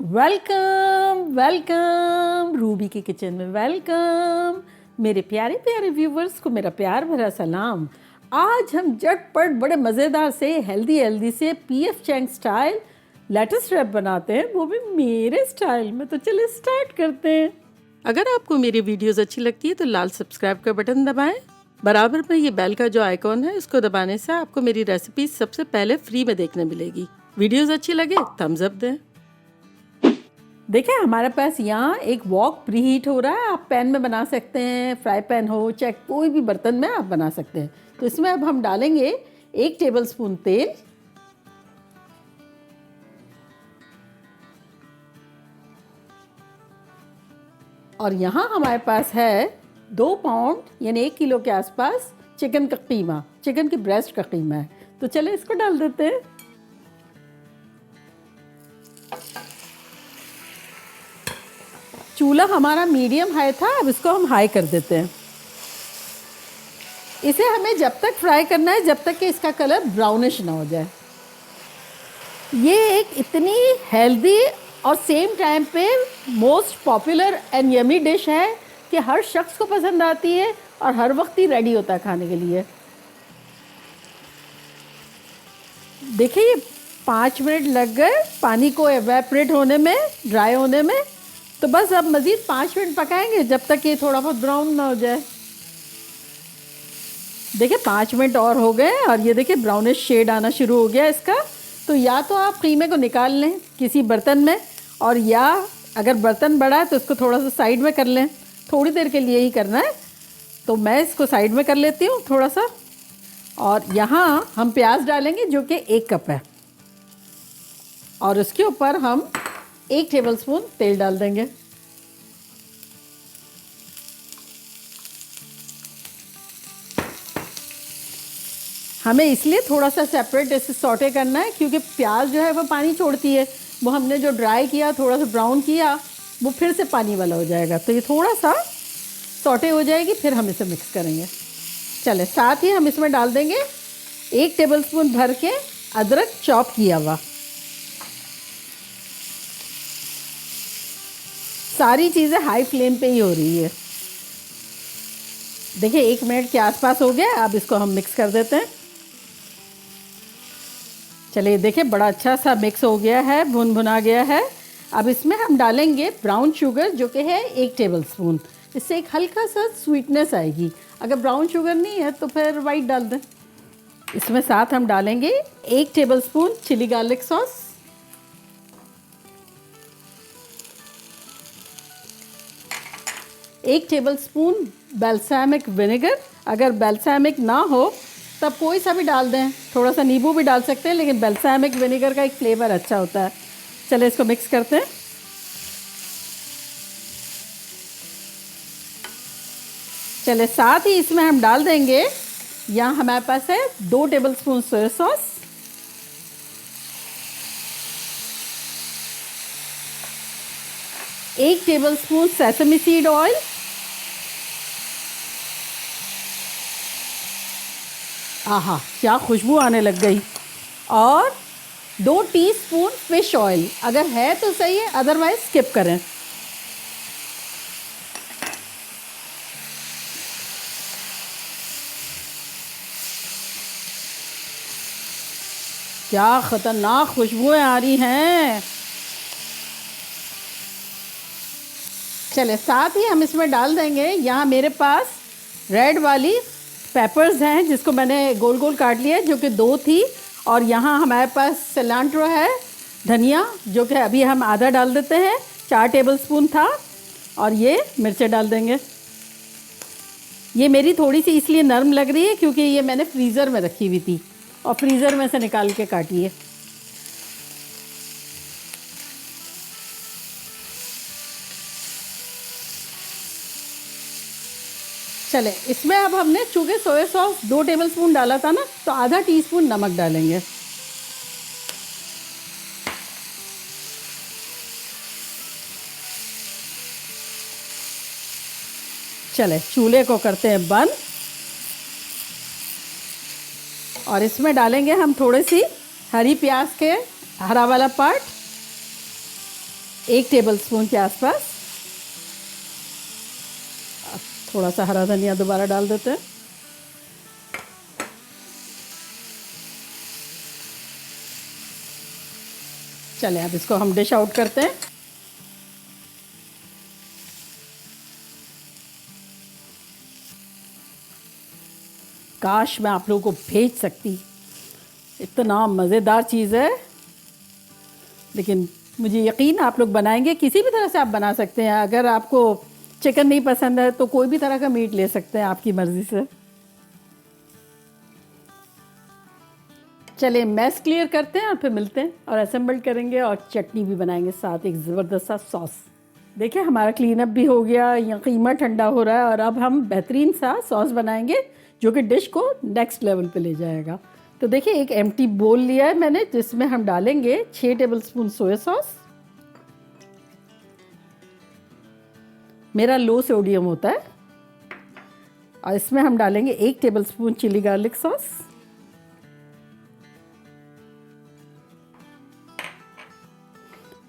Welcome welcome Ruby की kitchen में welcome. मेरे प्यारे प्यारे व्यूवर्स को मेरा प्यार भरा सलाम। आज हम झटपट बड़े मज़ेदार से हेल्दी से PF Chang style let's wrap बनाते हैं, वो भी मेरे स्टाइल में। तो चलिए स्टार्ट करते हैं। अगर आपको मेरी वीडियोस अच्छी लगती है तो लाल सब्सक्राइब का बटन दबाएं। बराबर में ये बेल का जो आइकॉन है इसको दबाने से आपको मेरी रेसिपी सबसे पहले फ्री में देखने मिलेगी। वीडियोस अच्छी लगे थम्स अप दें। देखिए हमारे पास यहाँ एक वॉक प्री हीट हो रहा है। आप पैन में बना सकते हैं, फ्राई पैन हो चाहे कोई भी बर्तन में आप बना सकते हैं। तो इसमें अब हम डालेंगे 1 टेबलस्पून तेल, और यहाँ हमारे पास है 2 पाउंड यानी 1 किलो के आसपास चिकन का कीमा, चिकन की ब्रेस्ट का कीमा है। तो चले इसको डाल देते हैं। चूल्हा हमारा मीडियम हाई था, अब इसको हम हाई कर देते हैं। इसे हमें जब तक फ्राई करना है जब तक कि इसका कलर ब्राउनिश ना हो जाए। ये एक इतनी हेल्दी और सेम टाइम पे most popular and yummy dish है कि हर शख्स को पसंद आती है और हर वक्त ही रेडी होता है खाने के लिए। देखिए ये 5 मिनट लग गए पानी को एवेपोरेट होने में, ड्राई होने में। तो बस अब मज़ीद 5 मिनट पकाएंगे जब तक ये थोड़ा बहुत ब्राउन ना हो जाए। देखिए 5 मिनट और हो गए और ये देखिए ब्राउनिश शेड आना शुरू हो गया इसका। तो या तो आप कीमे को निकाल लें किसी बर्तन में, और या अगर बर्तन बड़ा है तो इसको थोड़ा सा साइड में कर लें। थोड़ी देर के लिए ही करना है, तो मैं इसको साइड में कर लेती हूँ थोड़ा सा। और यहाँ हम प्याज डालेंगे जो कि 1 कप है, और उसके ऊपर हम 1 टेबलस्पून तेल डाल देंगे। हमें इसलिए थोड़ा सा सेपरेट ऐसे सौटे करना है क्योंकि प्याज जो है वो पानी छोड़ती है। वो हमने जो ड्राई किया, थोड़ा सा ब्राउन किया, वो फिर से पानी वाला हो जाएगा। तो ये थोड़ा सा सौटे हो जाएगी, फिर हम इसे मिक्स करेंगे। चले साथ ही हम इसमें डाल देंगे 1 टेबलस्पून भर के अदरक चॉप किया हुआ। सारी चीज़ें हाई फ्लेम पे ही हो रही है। देखिए 1 मिनट के आसपास हो गया, अब इसको हम मिक्स कर देते हैं। चलिए देखिए बड़ा अच्छा सा मिक्स हो गया है, भुन भुना गया है। अब इसमें हम डालेंगे ब्राउन शुगर जो कि है 1 टेबलस्पून। इससे एक हल्का सा स्वीटनेस आएगी। अगर ब्राउन शुगर नहीं है तो फिर वाइट डाल दें। इसमें साथ हम डालेंगे 1 tablespoon chili garlic sauce, 1 tablespoon balsamic vinegar. अगर बैल्सामिक ना हो तब कोई सा भी डाल दें, थोड़ा सा नींबू भी डाल सकते हैं, लेकिन बैल्सामिक विनेगर का एक फ्लेवर अच्छा होता है। चले इसको मिक्स करते हैं। चले साथ ही इसमें हम डाल देंगे, यहाँ हमारे पास है 2 tablespoon soya sauce, 1 tablespoon sesame seed oil, आहा क्या खुशबू आने लग गई, और 2 टीस्पून फिश ऑयल। अगर है तो सही है, अदरवाइज स्किप करें। क्या खतरनाक खुशबुएं आ रही हैं। चले साथ ही हम इसमें डाल देंगे, यहाँ मेरे पास रेड वाली पेपर्स हैं जिसको मैंने गोल गोल काट लिया, जो कि 2 थी। और यहाँ हमारे पास सिलांट्रो है, धनिया, जो कि अभी हम आधा डाल देते हैं, 4 टेबलस्पून था। और ये मिर्चें डाल देंगे। ये मेरी थोड़ी सी इसलिए नरम लग रही है क्योंकि ये मैंने फ्रीज़र में रखी हुई थी और फ्रीज़र में से निकाल के काटी है। चले इसमें अब हमने चूँकि सोया सॉस 2 टेबलस्पून डाला था ना, तो आधा टीस्पून नमक डालेंगे। चले चूल्हे को करते हैं बंद, और इसमें डालेंगे हम थोड़ी सी हरी प्याज के हरा वाला पार्ट, 1 टेबलस्पून के आसपास। थोड़ा सा हरा धनिया दोबारा डाल देते हैं। चलिए अब इसको हम डिश आउट करते हैं। काश मैं आप लोगों को भेज सकती, इतना मज़ेदार चीज़ है। लेकिन मुझे यकीन आप लोग बनाएंगे, किसी भी तरह से आप बना सकते हैं। अगर आपको चिकन नहीं पसंद है तो कोई भी तरह का मीट ले सकते हैं, आपकी मर्ज़ी से। चलिए मैस क्लियर करते हैं और फिर मिलते हैं और असेंबल करेंगे और चटनी भी बनाएंगे साथ, एक ज़बरदस्त सा सॉस। देखिए हमारा क्लीन अप भी हो गया, यहाँ कीमा ठंडा हो रहा है और अब हम बेहतरीन सा सॉस बनाएंगे जो कि डिश को नेक्स्ट लेवल पे ले जाएगा। तो देखिए एक एम्प्टी बोल लिया है मैंने, जिसमें हम डालेंगे 6 टेबलस्पून सोया सॉस। मेरा लो सोडियम होता है। और इसमें हम डालेंगे 1 tablespoon chili garlic sauce,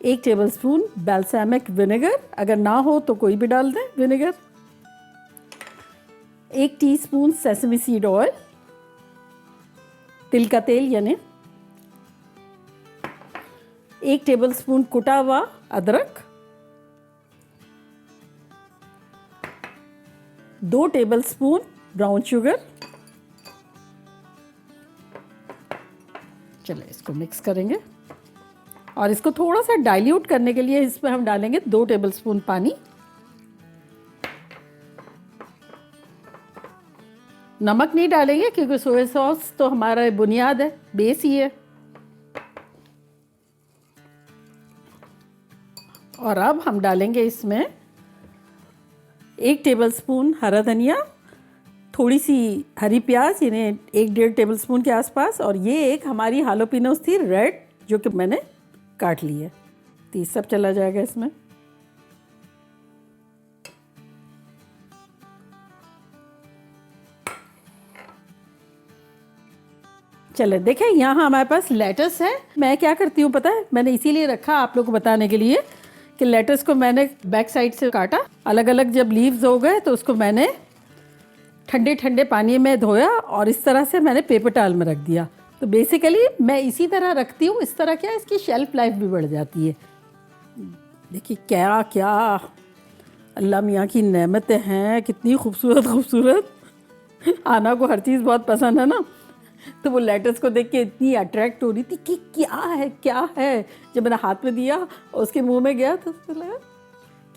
1 tablespoon balsamic vinegar, अगर ना हो तो कोई भी डाल दें vinegar, 1 teaspoon sesame seed oil, तिल का तेल यानी, 1 टेबलस्पून कुटा हुआ अदरक, 2 टेबलस्पून ब्राउन शुगर। चलिए इसको मिक्स करेंगे और इसको थोड़ा सा डाइल्यूट करने के लिए इसमें हम डालेंगे 2 टेबलस्पून पानी। नमक नहीं डालेंगे क्योंकि सोया सॉस तो हमारा बुनियाद है, बेस ही है। और अब हम डालेंगे इसमें 1 टेबलस्पून हरा धनिया, थोड़ी सी हरी प्याज यानी 1-1.5 टेबलस्पून के आसपास, और ये एक हमारी हालोपिनोस थी रेड जो कि मैंने काट ली है। तो ये सब चला जाएगा इसमें। चले देखें यहाँ हमारे पास लेटस है। मैं क्या करती हूँ पता है, मैंने इसीलिए रखा आप लोग को बताने के लिए कि लेटस को मैंने बैक साइड से काटा, अलग अलग जब लीव्स हो गए तो उसको मैंने ठंडे ठंडे पानी में धोया और इस तरह से मैंने पेपर टॉवल में रख दिया। तो बेसिकली मैं इसी तरह रखती हूँ, इस तरह क्या इसकी शेल्फ लाइफ भी बढ़ जाती है। देखिए क्या क्या अल्लाह मियाँ की नेमतें हैं, कितनी खूबसूरत खूबसूरत। आना को हर चीज़ बहुत पसंद है ना, तो वो लेटस को देख के इतनी अट्रैक्ट हो रही थी कि क्या है। जब मैंने हाथ में दिया और उसके मुंह में गया तो उसको लगा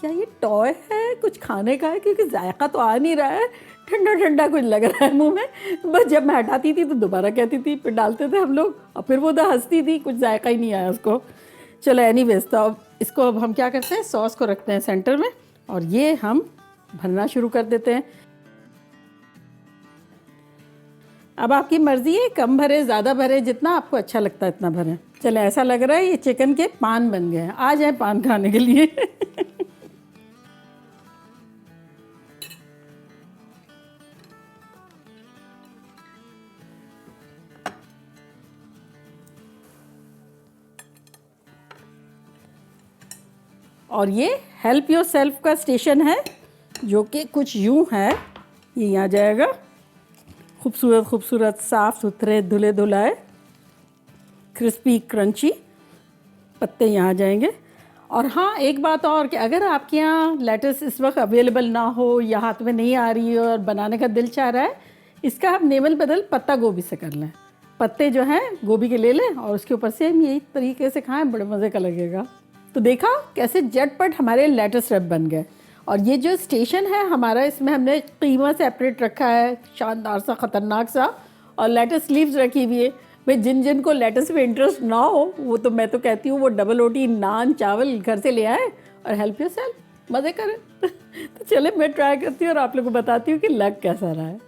क्या ये टॉय है, कुछ खाने का है, क्योंकि जायका तो आ नहीं रहा है, ठंडा ठंडा कुछ लग रहा है मुंह में। बस जब मैं हटाती थी तो दोबारा कहती थी, फिर डालते थे हम लोग और फिर वो तो हंसती थी, कुछ जायका ही नहीं आया उसको। चलो एनीवेज, तो अब इसको अब हम क्या करते हैं, सॉस को रखते हैं सेंटर में और ये हम भरना शुरू कर देते हैं। अब आपकी मर्जी है, कम भरे ज़्यादा भरे, जितना आपको अच्छा लगता है इतना भरें। चले ऐसा लग रहा है ये चिकन के पान बन गए हैं, आ जाए पान खाने के लिए। और ये हेल्प योर सेल्फ का स्टेशन है जो कि कुछ यूँ है, ये यहाँ जाएगा। खूबसूरत खूबसूरत साफ़ सुथरे धुले धुलाए क्रिस्पी क्रंची पत्ते यहाँ जाएंगे। और हाँ एक बात और कि अगर आपके यहाँ लेटस इस वक्त अवेलेबल ना हो या हाथ में नहीं आ रही है और बनाने का दिल चाह रहा है, इसका आप नेवल बदल पत्ता गोभी से कर लें। पत्ते जो हैं गोभी के ले लें और उसके ऊपर सेम यही तरीके से खाएं, बड़े मज़े का लगेगा। तो देखा कैसे झटपट हमारे लेटस रैप बन गए। और ये जो स्टेशन है हमारा, इसमें हमने कीमा सेपरेट रखा है, शानदार सा ख़तरनाक सा, और लेटस लीव्स रखी हुई है। भाई जिन जिन को लेटस में इंटरेस्ट ना हो वो तो मैं तो कहती हूँ वो डबल रोटी नान चावल घर से ले आए और हेल्प योर सेल्फ, मज़े करें। तो चले मैं ट्राई करती हूँ और आप लोग को बताती हूँ कि लग कैसा रहा है।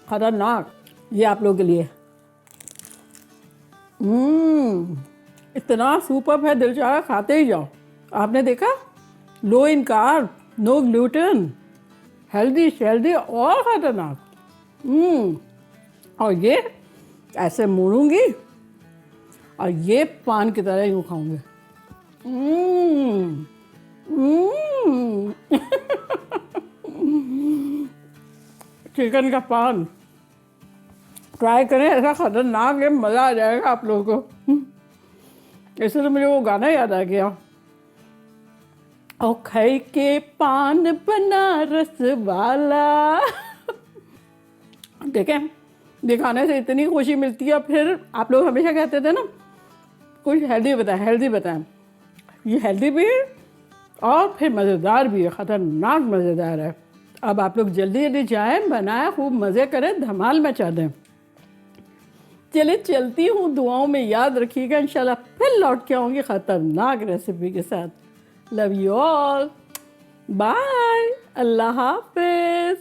खतरनाक। ये आप लोगों के लिए। इतना सुपर्ब है, दिल चाहा खाते ही जाओ। आपने देखा, लो इन कार्ब, नो ग्लूटेन, हेल्दी शेल्दी और खतरनाक। और ये ऐसे मोड़ूंगी और ये पान की तरह यूँ खाऊंगी। चिकन का पान ट्राई करें, ऐसा खतरनाक है, मज़ा आ जाएगा आप लोगों को। इससे तो मुझे वो गाना याद आ गया, ओ खाई के पान बनारस वाला। देखें, दिखाने से इतनी खुशी मिलती है। फिर आप लोग हमेशा कहते थे ना, कुछ हेल्दी बताएं, हेल्दी बताएं। ये हेल्दी भी है और फिर मज़ेदार भी है, ख़तरनाक मज़ेदार है। अब आप लोग जल्दी जल्दी जाएं, बनाएं, खूब मज़े करें, धमाल मचा दें। चले चलती हूँ, दुआओं में याद रखिएगा। इंशाल्लाह फिर लौट के आऊँगी ख़तरनाक रेसिपी के साथ। लव यू ऑल, बाय, अल्लाह हाफिज़।